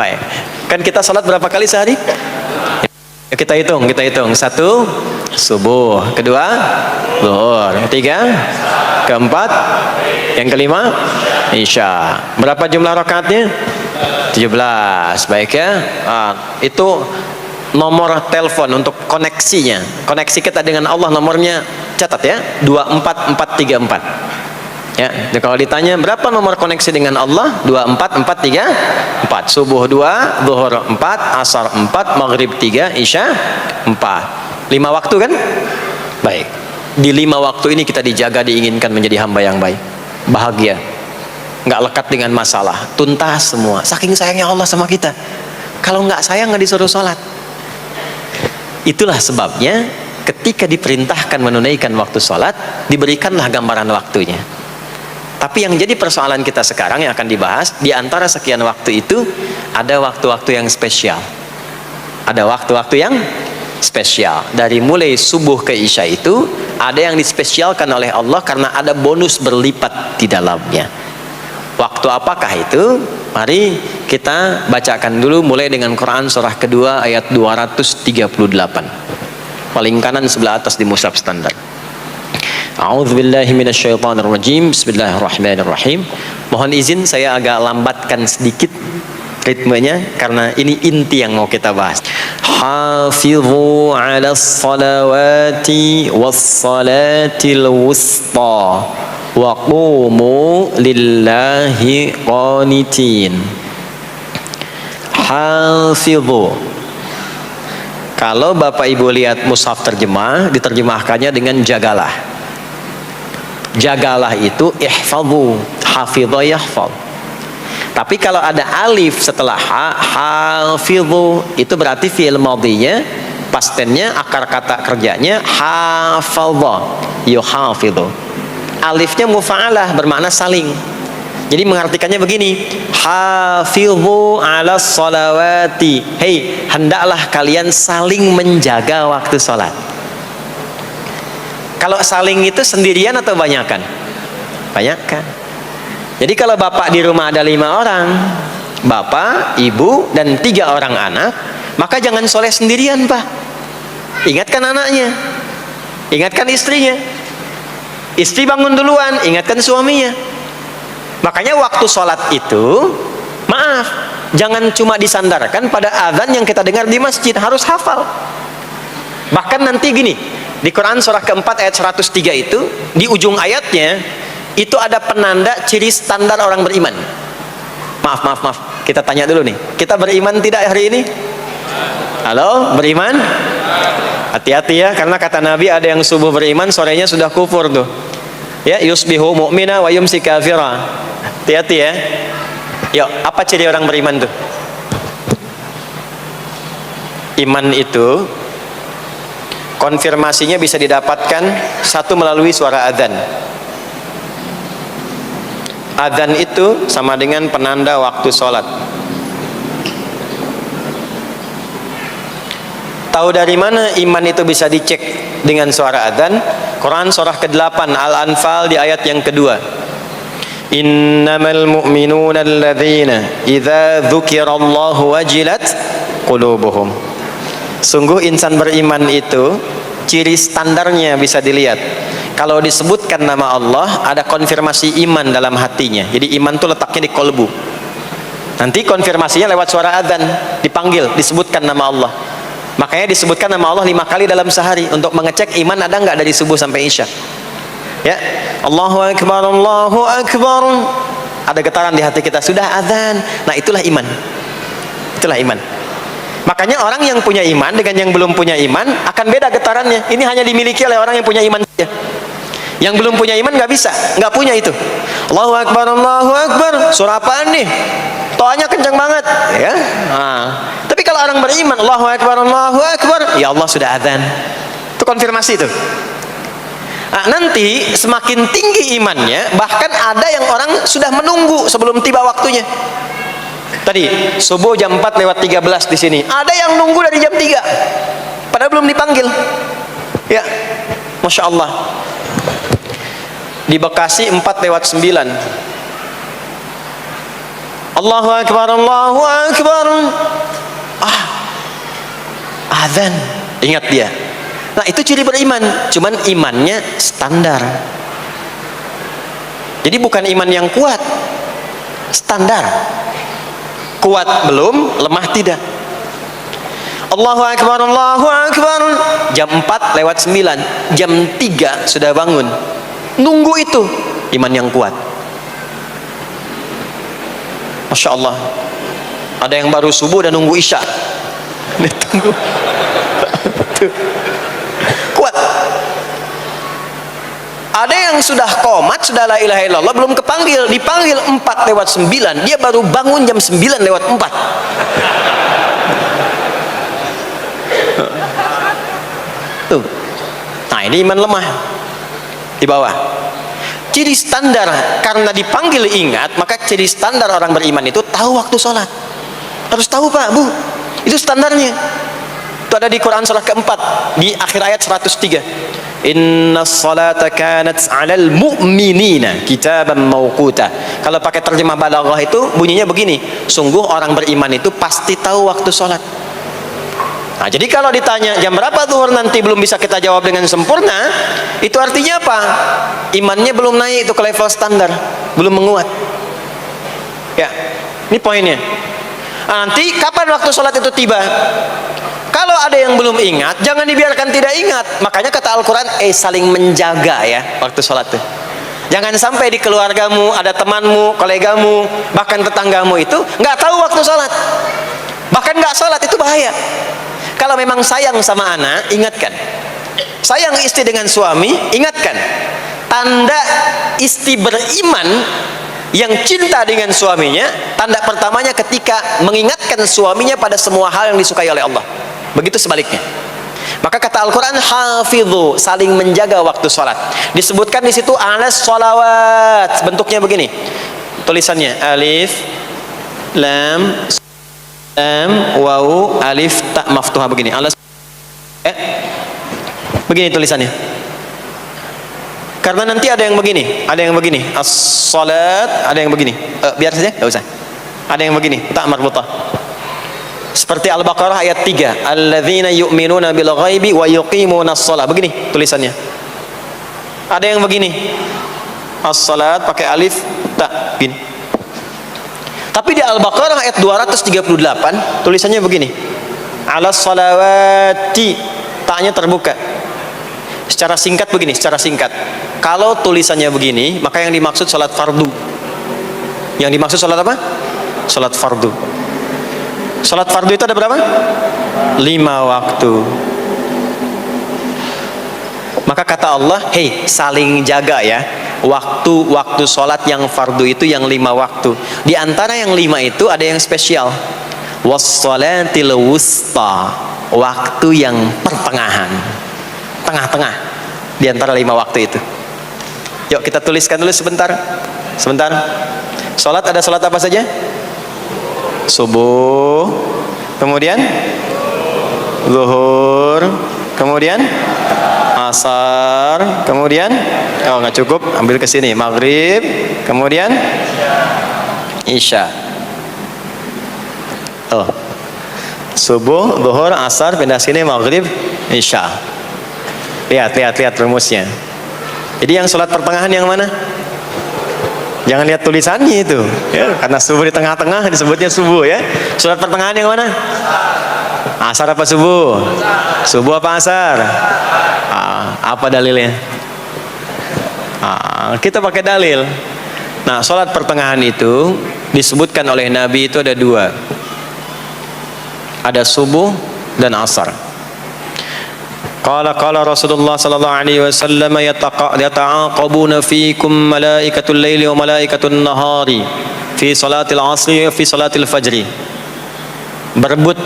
Baik. Kan kita salat berapa kali sehari? Ya, kita hitung. Satu, subuh. Kedua, zuhur. Ketiga, keempat, yang kelima, isya. Berapa jumlah rakaatnya? 17. Baik ya. Itu nomor telepon untuk koneksinya. Koneksi kita dengan Allah nomornya catat ya. 24434. Ya, kalau ditanya berapa nomor koneksi dengan Allah? 24434. Subuh 2, zuhur 4, asar 4, maghrib 3, isya 4. 5 waktu kan? Baik. Di 5 waktu ini kita dijaga, diinginkan menjadi hamba yang baik, bahagia, nggak lekat dengan masalah, tuntas semua. Saking sayangnya Allah sama kita. Kalau nggak sayang nggak disuruh sholat. Itulah sebabnya ketika diperintahkan menunaikan waktu sholat, diberikanlah gambaran waktunya. Tapi yang jadi persoalan kita sekarang yang akan dibahas, di antara sekian waktu itu ada waktu-waktu yang spesial. Ada waktu-waktu yang spesial. Dari mulai subuh ke isya itu ada yang dispesialkan oleh Allah karena ada bonus berlipat di dalamnya. Waktu apakah itu? Mari kita bacakan dulu mulai dengan Quran surah kedua ayat 238. Paling kanan sebelah atas di mushaf standar. A'udzubillahi minasyaitonirrajim. Bismillahirrahmanirrahim. Mohon izin saya agak lambatkan sedikit ritmenya karena ini inti yang mau kita bahas. Hafizu 'alas salawati was salatil wusta wa qumu lillahi qanitin. Hafizu. Kalau Bapak Ibu lihat mushaf terjemah, diterjemahkannya dengan jagalah. Jagalah itu ihfadhu, hafidha yahfadh. Tapi kalau ada alif setelah ha, hafidhu, itu berarti fi'il madhinya, past tense-nya, akar kata kerjanya hafadha, yuhafidhu. Alifnya mufa'alah, bermakna saling. Jadi mengartikannya begini, hafidhu 'alas salawati. Hei, hendaklah kalian saling menjaga waktu sholat. Kalau saling itu sendirian atau banyakan? Banyakan. Jadi kalau bapak di rumah ada 5 orang, bapak, ibu, dan 3 orang anak, maka jangan soleh sendirian, Pak. Ingatkan anaknya, ingatkan istrinya. Istri bangun duluan, ingatkan suaminya. Makanya waktu sholat itu, maaf, jangan cuma disandarkan pada azan yang kita dengar di masjid, harus hafal. Bahkan nanti gini, di Quran surah keempat ayat 103 itu, di ujung ayatnya itu ada penanda ciri standar orang beriman. Maaf, kita tanya dulu nih, kita beriman tidak hari ini? Halo, beriman? Hati-hati ya, karena kata Nabi ada yang subuh beriman, sorenya sudah kufur tuh. Ya, yusbihu mu'mina wa yumsi kafira. Hati-hati ya. Yuk, apa ciri orang beriman tuh? Iman itu konfirmasinya bisa didapatkan satu melalui suara adzan. Adzan itu sama dengan penanda waktu sholat. Tahu dari mana iman itu bisa dicek dengan suara adzan? Quran surah ke-8 Al-Anfal di ayat yang kedua. Innamal mu'minuna alladzina idza dzukirallahu wajilat qulubuhum. Sungguh insan beriman itu ciri standarnya bisa dilihat. Kalau disebutkan nama Allah, ada konfirmasi iman dalam hatinya. Jadi iman itu letaknya di kolbu. Nanti konfirmasinya lewat suara adzan, dipanggil, disebutkan nama Allah. Makanya disebutkan nama Allah 5 kali dalam sehari untuk mengecek iman ada nggak dari subuh sampai isya. Ya, Allahu Akbar, Allahu Akbar. Ada getaran di hati kita, sudah adzan. Nah, itulah iman. Itulah iman. Makanya orang yang punya iman dengan yang belum punya iman akan beda getarannya. Ini hanya dimiliki oleh orang yang punya iman saja. Yang belum punya iman nggak bisa, nggak punya itu. Allahu Akbar, Allahu Akbar. Surah apaan nih? Toanya kencang banget, ya. Tapi kalau orang beriman, Allahu Akbar, Allahu Akbar, ya Allah sudah adzan. Itu konfirmasi itu. Nah, nanti semakin tinggi imannya, bahkan ada yang orang sudah menunggu sebelum tiba waktunya. Tadi subuh jam 4:13 di sini. Ada yang nunggu dari jam 3. Padahal belum dipanggil. Ya. Masya Allah. Di Bekasi 4:09. Allahu Akbar, Allahu Akbar. Azan, ingat dia. Nah, itu ciri beriman. Cuman imannya standar. Jadi bukan iman yang kuat, standar. Kuat belum, lemah tidak. Allahu Akbar, Allahu Akbar. Jam 4 lewat 9, jam 3 sudah bangun. Nunggu itu iman yang kuat. Masya Allah. Ada yang baru subuh dan nunggu isya. Tunggu. Kuat. Ada yang sudah qomat, sudah la ilaha illallah, belum kepanggil, dipanggil 4 lewat 9, dia baru bangun jam 9 lewat 4. Tuh. Nah, ini iman lemah di bawah. Ciri standar, karena dipanggil ingat, maka ciri standar orang beriman itu tahu waktu sholat. Harus tahu Pak, Bu, itu standarnya. Itu ada di Quran surah keempat di akhir ayat 103. Inna salata kanat 'alal mu'minina kitaban mawquta. Kalau pakai terjemah balaghah itu bunyinya begini, sungguh orang beriman itu pasti tahu waktu sholat. Nah, jadi kalau ditanya jam berapa zuhur nanti belum bisa kita jawab dengan sempurna, itu artinya apa? Imannya belum naik itu ke level standar, belum menguat. Ya, ini poinnya. Nah, nanti kapan waktu sholat itu tiba? Kalau ada yang belum ingat, jangan dibiarkan tidak ingat. Makanya kata Al-Quran, saling menjaga ya waktu sholat itu. Jangan sampai di keluargamu, ada temanmu, kolegamu, bahkan tetanggamu itu nggak tahu waktu sholat. Bahkan nggak sholat, itu bahaya. Kalau memang sayang sama anak, ingatkan. Sayang istri dengan suami, ingatkan. Tanda istri beriman yang cinta dengan suaminya, tanda pertamanya ketika mengingatkan suaminya pada semua hal yang disukai oleh Allah. Begitu sebaliknya. Maka kata Al-Quran, hafidhu, saling menjaga waktu sholat. Disebutkan di situ alas sholawat. Bentuknya begini. Tulisannya alif, lam, wawu, alif, ta maftuha begini. Alas, begini tulisannya. Karena nanti ada yang begini, as-salat, ada yang begini. Biar saja, enggak usah. Ada yang begini, ta marbutah. Seperti Al-Baqarah ayat 3, alladzina yu'minuna bil ghaibi wa yuqimunas shalah. Begini tulisannya. Ada yang begini, as-salat pakai alif, ta, bin. Tapi di Al-Baqarah ayat 238 tulisannya begini, alas salawati, taknya terbuka. Secara singkat begini, secara singkat. Kalau tulisannya begini, maka yang dimaksud salat fardu. Yang dimaksud salat apa? Salat fardu. Salat fardu itu ada berapa? 5 waktu. Maka kata Allah, hei, saling jaga ya. Waktu sholat yang fardu itu yang 5 waktu. Di antara yang 5 itu ada yang spesial. Wassalatil wusta, waktu yang pertengahan, tengah-tengah di antara 5 waktu itu. Yuk kita tuliskan dulu sebentar. Sholat ada sholat apa saja? Subuh, kemudian zuhur, kemudian asar, kemudian nggak cukup, ambil ke sini, maghrib, kemudian isya. Subuh, zuhur, asar, pindah sini, maghrib, isya. Lihat rumusnya. Jadi yang sholat pertengahan yang mana? Jangan lihat tulisannya itu ya, karena subuh di tengah-tengah disebutnya subuh ya. Sholat pertengahan yang mana? Asar apa subuh? Subuh apa asar? Apa dalilnya? Kita pakai dalil. Nah, sholat pertengahan itu disebutkan oleh Nabi itu ada 2. Ada subuh dan asar. Qala Rasulullah sallallahu alaihi wasallam yata'aqabuna fiikum malaikatul laili wa malaikatun nahari fi salatil asri wa fi salatil fajri. Berebut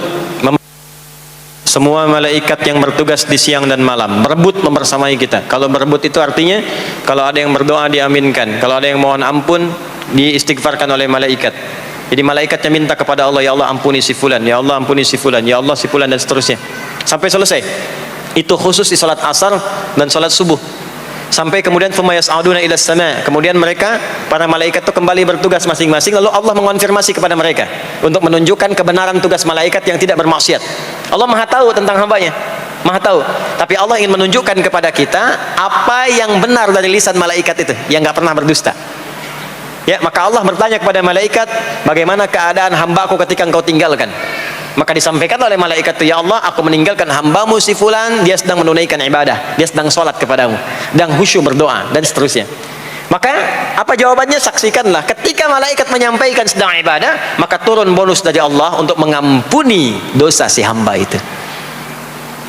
semua malaikat yang bertugas di siang dan malam, berebut membersamai kita. Kalau berebut itu artinya kalau ada yang berdoa diaminkan, kalau ada yang mohon ampun diistighfarkan oleh malaikat. Jadi malaikatnya minta kepada Allah, ya Allah ampuni si fulan, ya Allah ampuni si fulan, ya Allah si fulan, dan seterusnya sampai selesai. Itu khusus di salat asar dan salat subuh. sampai kemudian thumma yas'aduna ila sama, kemudian mereka para malaikat itu kembali bertugas masing-masing, lalu Allah mengonfirmasi kepada mereka untuk menunjukkan kebenaran tugas malaikat yang tidak bermaksiat. Allah Maha tahu tentang hambanya, Maha tahu, tapi Allah ingin menunjukkan kepada kita apa yang benar dari lisan malaikat itu yang nggak pernah berdusta. Ya, maka Allah bertanya kepada malaikat, bagaimana keadaan hambaku ketika engkau tinggalkan? Maka disampaikan oleh malaikat itu, ya Allah, aku meninggalkan hambamu si fulan, dia sedang menunaikan ibadah, dia sedang sholat kepadamu, dan khusyuk berdoa, dan seterusnya. Maka apa jawabannya? Saksikanlah, ketika malaikat menyampaikan sedang ibadah, maka turun bonus dari Allah untuk mengampuni dosa si hamba itu.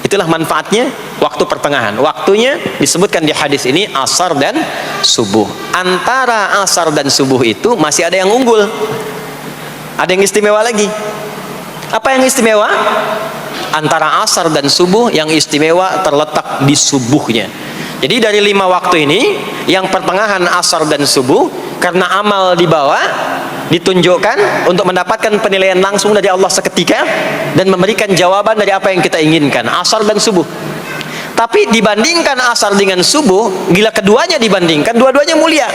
Itulah manfaatnya waktu pertengahan. Waktunya disebutkan di hadis ini asar dan subuh. Antara asar dan subuh itu masih ada yang unggul, ada yang istimewa lagi. Apa yang istimewa? Antara asar dan subuh yang istimewa terletak di subuhnya. Jadi dari 5 waktu ini, yang pertengahan asar dan subuh, karena amal di bawah ditunjukkan untuk mendapatkan penilaian langsung dari Allah seketika dan memberikan jawaban dari apa yang kita inginkan, asar dan subuh. Tapi dibandingkan asar dengan subuh, bila keduanya dibandingkan, dua-duanya mulia.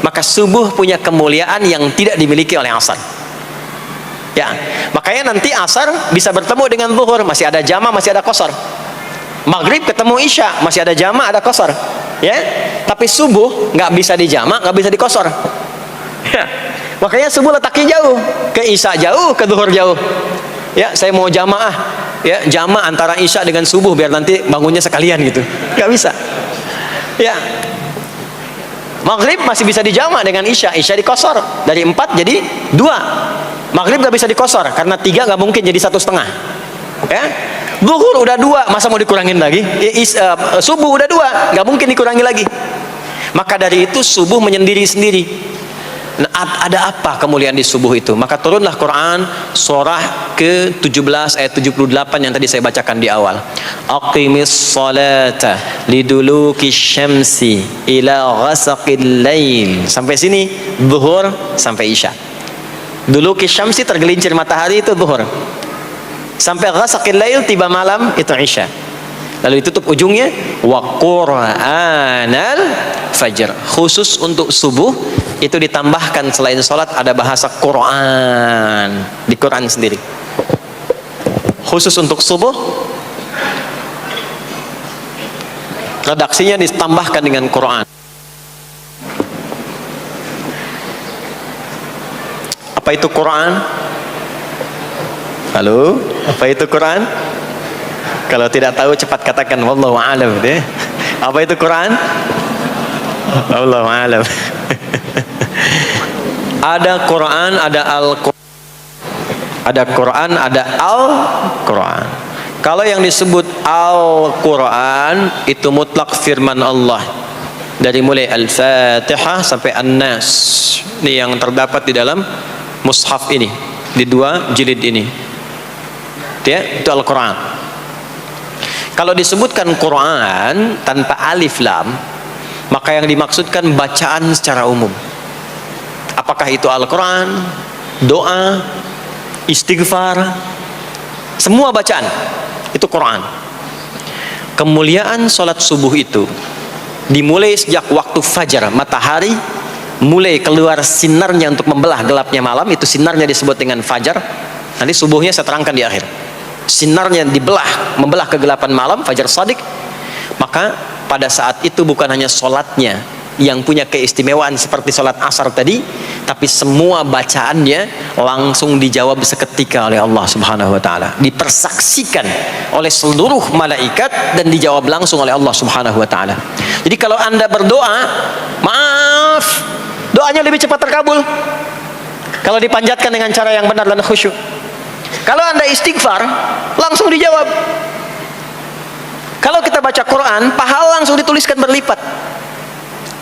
Maka subuh punya kemuliaan yang tidak dimiliki oleh asar. Ya, makanya nanti asar bisa bertemu dengan zuhur, masih ada jama, masih ada qasar. Maghrib ketemu isya, masih ada jama, ada qasar. Ya, tapi subuh nggak bisa di jama, nggak bisa di qasar. Ya, makanya subuh letaknya jauh, ke isya jauh, ke zuhur jauh. Ya, saya mau jamaah, ya jama antara isya dengan subuh biar nanti bangunnya sekalian gitu, nggak bisa. Ya, Maghrib masih bisa di jama dengan isya, isya di qasar, dari 4 jadi 2. Maghrib gak bisa dikosor karena 3 gak mungkin jadi 1,5. Ya, zuhur udah 2, masa mau dikurangin lagi? Subuh udah 2, gak mungkin dikurangi lagi. Maka dari itu subuh menyendiri sendiri. Nah, ada apa kemuliaan di subuh itu? Maka turunlah Quran surah ke-17 ayat 78 yang tadi saya bacakan di awal. Aqimis salata liduluki syamsi ila ghasaqil lail. Sampai sini zuhur sampai isya. Dulu kisyamsi tergelincir matahari itu zuhur, sampai ghasaqil lail tiba malam itu isya. Lalu ditutup ujungnya wa qur'anal fajr. Khusus untuk subuh itu ditambahkan selain sholat ada bahasa Quran di Quran sendiri. Khusus untuk subuh redaksinya ditambahkan dengan Quran. Apa itu Quran? Halo, apa itu Quran? Kalau tidak tahu cepat katakan wallahu a'lam deh. Apa itu Quran? Wallahu a'lam. Ada Quran, ada Al-Quran. Ada Quran, ada Al-Quran. Kalau yang disebut Al-Quran itu mutlak firman Allah. Dari mulai Al-Fatihah sampai An-Nas. Ini yang terdapat di dalam mushaf ini, di 2 jilid ini. Ya, itu Al-Quran. Kalau disebutkan Quran tanpa alif lam, maka yang dimaksudkan bacaan secara umum. Apakah itu Al-Quran, doa, istighfar, semua bacaan itu Quran. Kemuliaan sholat subuh itu dimulai sejak waktu fajar, matahari mulai keluar sinarnya untuk membelah gelapnya malam, itu sinarnya disebut dengan fajar. Nanti subuhnya saya terangkan di akhir. Sinarnya dibelah, membelah kegelapan malam, fajar shadiq. Maka pada saat itu bukan hanya sholatnya yang punya keistimewaan seperti sholat asar tadi, tapi semua bacaannya langsung dijawab seketika oleh Allah Subhanahu wa ta'ala, dipersaksikan oleh seluruh malaikat dan dijawab langsung oleh Allah Subhanahu wa ta'ala. Jadi kalau Anda berdoa, maaf, doanya lebih cepat terkabul kalau dipanjatkan dengan cara yang benar dan khusyuk. Kalau Anda istighfar, langsung dijawab. Kalau kita baca Quran, pahala langsung dituliskan berlipat.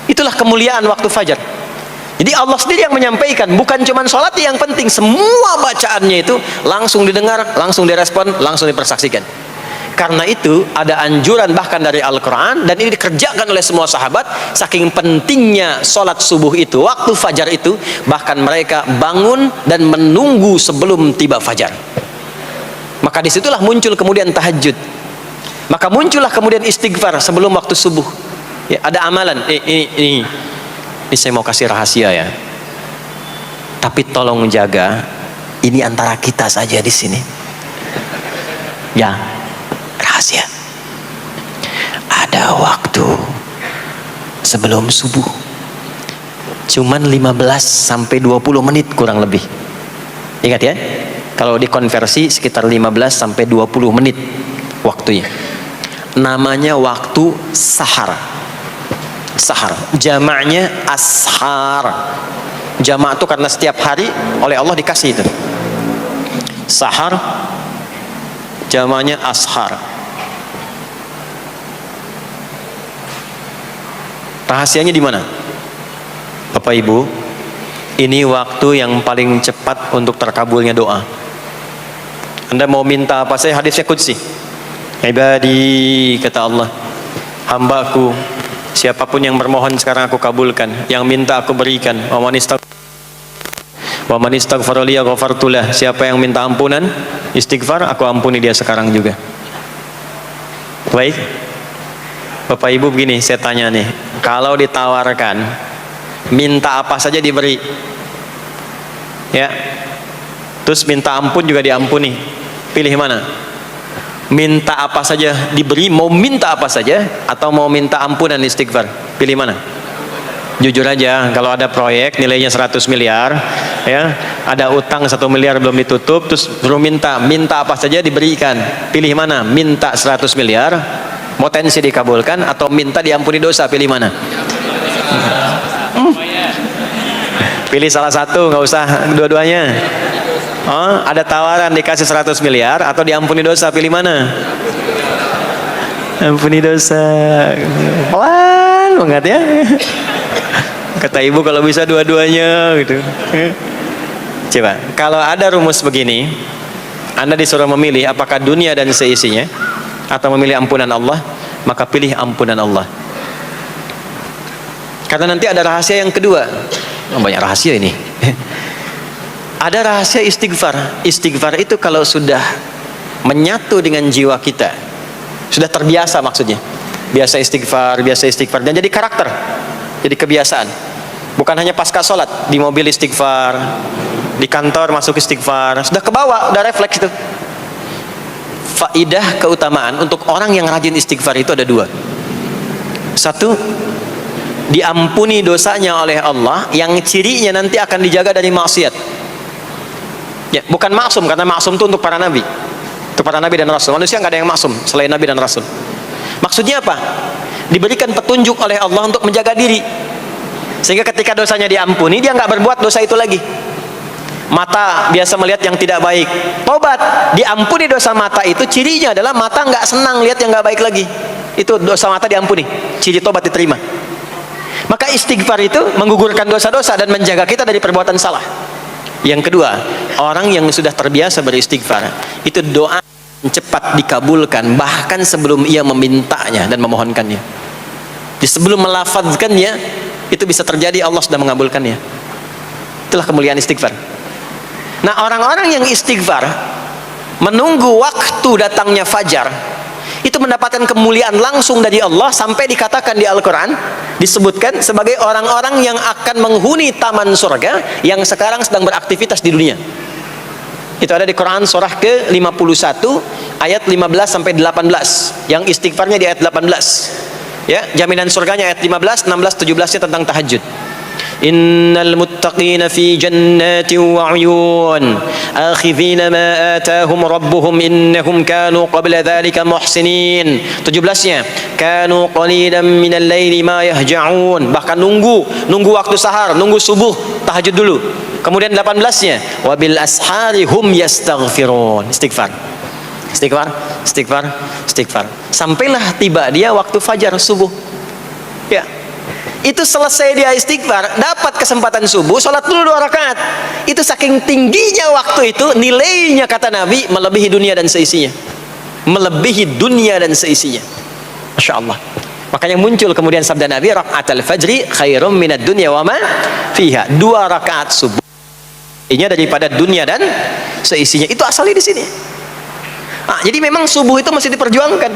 Itulah kemuliaan waktu fajar. Jadi Allah sendiri yang menyampaikan, bukan cuma sholat yang penting, semua bacaannya itu langsung didengar, langsung direspon, langsung dipersaksikan. Karena itu ada anjuran bahkan dari Al-Quran, dan ini dikerjakan oleh semua sahabat. Saking pentingnya sholat subuh itu, waktu fajar itu, bahkan mereka bangun dan menunggu sebelum tiba fajar. Maka disitulah muncul kemudian tahajud. Maka muncullah kemudian istighfar sebelum waktu subuh. Ya, ada amalan. Ini saya mau kasih rahasia ya. Tapi tolong jaga, ini antara kita saja di sini. Ya, rahasia. Ada waktu sebelum subuh, cuman 15 sampai 20 menit kurang lebih. Ingat ya, kalau dikonversi sekitar 15 sampai 20 menit waktunya. Namanya waktu sahar. Sahar, jamaknya ashar. Jamak itu karena setiap hari oleh Allah dikasih itu. Sahar, jamaknya ashar. Rahasianya di mana? Bapak Ibu, ini waktu yang paling cepat untuk terkabulnya doa. Anda mau minta apa saja, hadisnya qudsi. Ibadi, kata Allah, hambaku, siapapun yang bermohon sekarang aku kabulkan, yang minta aku berikan. Wa man istaghfara li ghafartu lah. Siapa yang minta ampunan, istighfar, aku ampuni dia sekarang juga. Baik. Bapak Ibu, begini saya tanya nih, kalau ditawarkan minta apa saja diberi, ya, terus minta ampun juga diampuni, pilih mana? Minta apa saja diberi, mau minta apa saja, atau mau minta ampunan istighfar, pilih mana? Jujur aja, kalau ada proyek nilainya 100 miliar, ya, ada utang 1 miliar belum ditutup, terus belum minta apa saja diberikan, pilih mana? Minta 100 miliar potensi dikabulkan, atau minta diampuni dosa, pilih mana? Pilih salah satu, nggak usah dua-duanya. Oh, ada tawaran dikasih 100 miliar atau diampuni dosa, pilih mana? Ampuni dosa. Pelan banget ya. Kata ibu kalau bisa dua-duanya gitu. Coba, kalau ada rumus begini, Anda disuruh memilih apakah dunia dan seisinya atau memilih ampunan Allah, maka pilih ampunan Allah. Karena nanti ada rahasia yang kedua. Banyak rahasia ini. Ada rahasia istighfar. Istighfar itu kalau sudah menyatu dengan jiwa kita, sudah terbiasa, maksudnya biasa istighfar, dan jadi karakter, jadi kebiasaan. Bukan hanya pasca sholat, di mobil istighfar, di kantor masuk istighfar, sudah kebawa, udah refleks itu. Faidah keutamaan untuk orang yang rajin istighfar itu ada dua. Satu, diampuni dosanya oleh Allah, yang cirinya nanti akan dijaga dari maksiat. Ya, bukan maksum, karena maksum itu untuk para nabi, untuk para nabi dan rasul. Manusia nggak ada yang maksum selain nabi dan rasul. Maksudnya apa? Diberikan petunjuk oleh Allah untuk menjaga diri, sehingga ketika dosanya diampuni, dia nggak berbuat dosa itu lagi. Mata biasa melihat yang tidak baik, tobat, diampuni dosa mata itu, cirinya adalah mata nggak senang lihat yang nggak baik lagi. Itu dosa mata diampuni, ciri tobat diterima. Maka istighfar itu menggugurkan dosa-dosa dan menjaga kita dari perbuatan salah. Yang kedua, orang yang sudah terbiasa beristighfar, itu doa cepat dikabulkan, bahkan sebelum ia memintanya dan memohonkannya. Jadi sebelum melafazkannya, itu bisa terjadi Allah sudah mengabulkannya. Itulah kemuliaan istighfar. Nah, orang-orang yang istighfar menunggu waktu datangnya fajar, itu mendapatkan kemuliaan langsung dari Allah, sampai dikatakan di Al-Quran, disebutkan sebagai orang-orang yang akan menghuni taman surga yang sekarang sedang beraktivitas di dunia. Itu ada di Quran surah ke-51 ayat 15 sampai 18, yang istighfarnya di ayat 18. Ya, jaminan surganya ayat 15, 16, 17-nya tentang tahajud. Innal muttaqina fi jannatin wa 'uyun akhidhina ma atahum rabbuhum innahum kanu qabla dhalika muhsinin. 17-nya kanu qalilan minal laili ma yahja'un, bahkan nunggu waktu sahar, nunggu subuh, tahajud dulu. Kemudian 18-nya wabil ashari hum yastaghfirun, istighfar. Sampailah tiba dia waktu fajar subuh. Ya, itu selesai dia istighfar, dapat kesempatan subuh, sholat dulu 2 rakaat. Itu saking tingginya waktu itu, nilainya kata Nabi melebihi dunia dan seisinya. Melebihi dunia dan seisinya. Masya Allah. Makanya muncul kemudian sabda Nabi, raka'atul fajri khairum minad dunya wa ma fiha. 2 rakaat subuh ini daripada dunia dan seisinya. Itu asalnya di sini. Nah, jadi memang subuh itu mesti diperjuangkan.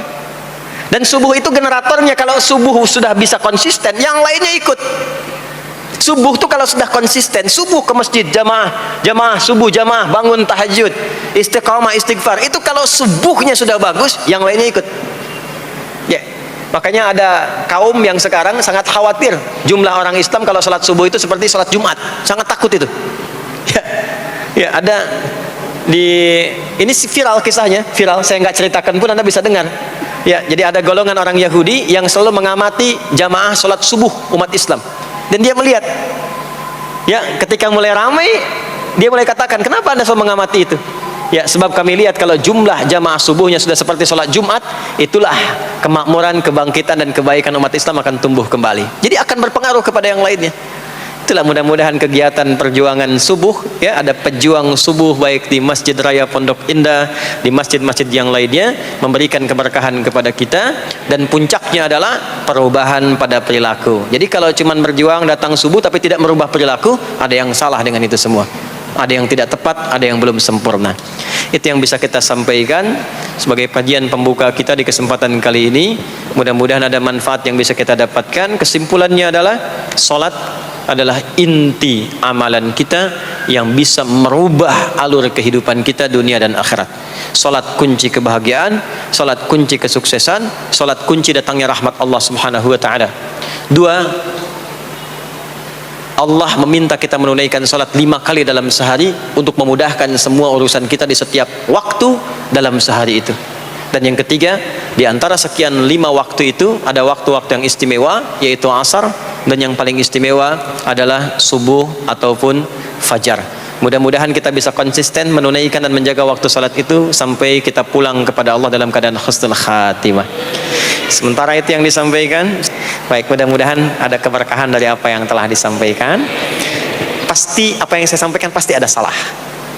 Dan subuh itu generatornya. Kalau subuh sudah bisa konsisten, yang lainnya ikut. Subuh tuh kalau sudah konsisten, subuh ke masjid jamaah subuh jamaah, bangun tahajud, istiqamah, istighfar, itu kalau subuhnya sudah bagus, yang lainnya ikut. Ya, makanya ada kaum yang sekarang sangat khawatir jumlah orang Islam kalau sholat subuh itu seperti sholat Jumat, sangat takut itu. Ya, ada ini viral kisahnya, viral, saya nggak ceritakan pun Anda bisa dengar. Ya, jadi ada golongan orang Yahudi yang selalu mengamati jamaah sholat subuh umat Islam, dan dia melihat, ya, ketika mulai ramai, dia mulai katakan, kenapa Anda selalu mengamati itu? Ya, sebab kami lihat kalau jumlah jamaah subuhnya sudah seperti sholat Jumat, itulah kemakmuran, kebangkitan dan kebaikan umat Islam akan tumbuh kembali. Jadi akan berpengaruh kepada yang lainnya. Itulah mudah-mudahan kegiatan perjuangan subuh, ya, ada pejuang subuh baik di Masjid Raya Pondok Indah, di masjid-masjid yang lainnya, memberikan keberkahan kepada kita, dan puncaknya adalah perubahan pada perilaku. Jadi kalau cuma berjuang datang subuh tapi tidak merubah perilaku, ada yang salah dengan itu semua. Ada yang tidak tepat, ada yang belum sempurna. Itu yang bisa kita sampaikan sebagai kajian pembuka kita di kesempatan kali ini. Mudah-mudahan ada manfaat yang bisa kita dapatkan. Kesimpulannya adalah salat adalah inti amalan kita yang bisa merubah alur kehidupan kita dunia dan akhirat. Salat kunci kebahagiaan, salat kunci kesuksesan, salat kunci datangnya rahmat Allah Subhanahu wa taala. 2, Allah meminta kita menunaikan salat 5 kali dalam sehari untuk memudahkan semua urusan kita di setiap waktu dalam sehari itu. Dan yang ketiga, di antara sekian 5 waktu itu ada waktu-waktu yang istimewa, yaitu asar, dan yang paling istimewa adalah subuh ataupun fajar. Mudah-mudahan kita bisa konsisten menunaikan dan menjaga waktu salat itu sampai kita pulang kepada Allah dalam keadaan husnul khatimah. Sementara itu yang disampaikan. Baik, mudah-mudahan ada keberkahan dari apa yang telah disampaikan. Pasti apa yang saya sampaikan pasti ada salah,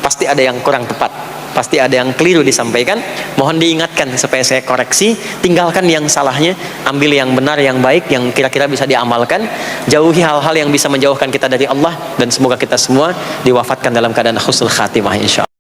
pasti ada yang kurang tepat, pasti ada yang keliru disampaikan. Mohon diingatkan supaya saya koreksi. Tinggalkan yang salahnya, ambil yang benar, yang baik, yang kira-kira bisa diamalkan. Jauhi hal-hal yang bisa menjauhkan kita dari Allah, dan semoga kita semua diwafatkan dalam keadaan husnul khatimah insyaallah.